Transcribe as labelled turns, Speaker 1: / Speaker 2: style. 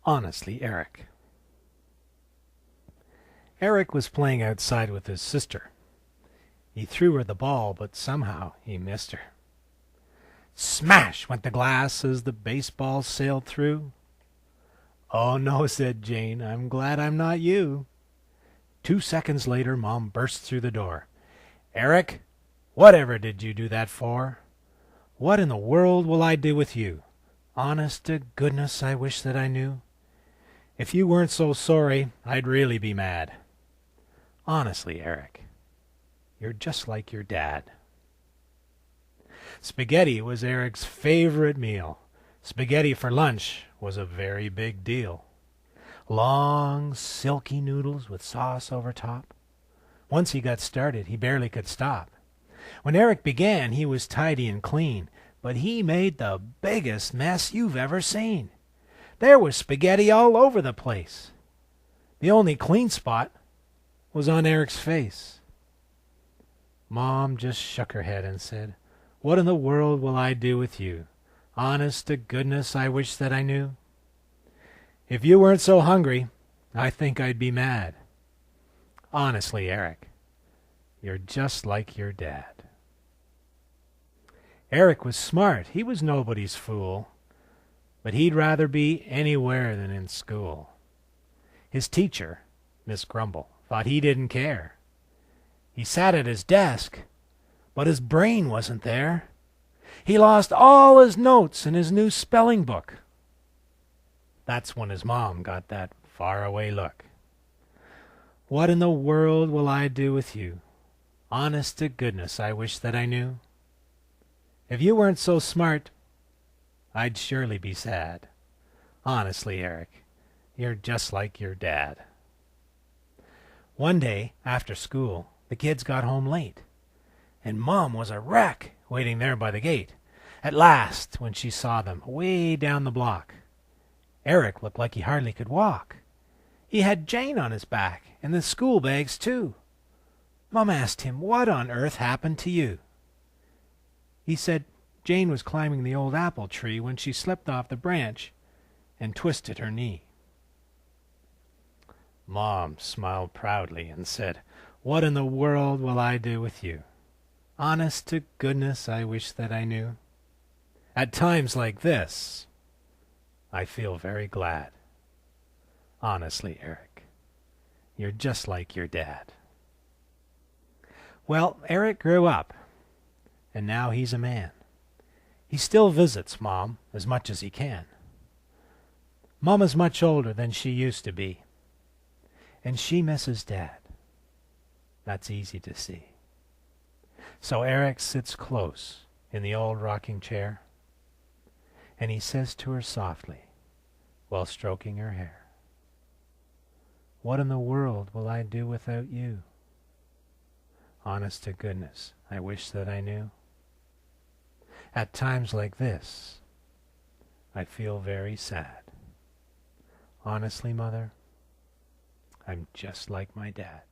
Speaker 1: Honestly, Eric. Eric was playing outside with his sister. He threw her the ball, but somehow he missed her. Smash went the glass as the baseball sailed through. "Oh, no," said Jane, "I'm glad I'm not you." 2 seconds later, Mom burst through the door. "Eric, whatever did you do that for? What in the world will I do with you? Honest to goodness, I wish that I knew. If you weren't so sorry, I'd really be mad. Honestly, Eric, you're just like your dad." Spaghetti was Eric's favorite meal. Spaghetti for lunch was a very big deal. Long, silky noodles with sauce over top. Once he got started, he barely could stop. When Eric began, he was tidy and clean, but he made the biggest mess you've ever seen. There was spaghetti all over the place. The only clean spot was on Eric's face. Mom just shook her head and said, "What in the world will I do with you? Honest to goodness, I wish that I knew. If you weren't so hungry, I think I'd be mad. Honestly, Eric, you're just like your dad." Eric was smart. He was nobody's fool. But he'd rather be anywhere than in school. His teacher, Miss Grumble, thought he didn't care. He sat at his desk, but his brain wasn't there. He lost all his notes in his new spelling book. That's when his mom got that faraway look. "What in the world will I do with you? Honest to goodness, I wish that I knew. If you weren't so smart, I'd surely be sad. Honestly, Eric, you're just like your dad." One day, after school, the kids got home late, and Mom was a wreck waiting there by the gate. At last, when she saw them way down the block, Eric looked like he hardly could walk. He had Jane on his back, and the school bags too. Mom asked him, "What on earth happened to you?" He said Jane was climbing the old apple tree when she slipped off the branch and twisted her knee. Mom smiled proudly and said, "What in the world will I do with you? Honest to goodness, I wish that I knew. At times like this, I feel very glad. Honestly, Eric, you're just like your dad." Well, Eric grew up, and now he's a man. He still visits Mom as much as he can. Mom is much older than she used to be, and she misses Dad. That's easy to see. So Eric sits close in the old rocking chair, and he says to her softly, while stroking her hair, "What in the world will I do without you? Honest to goodness, I wish that I knew. At times like this, I feel very sad. Honestly, Mother, I'm just like my dad."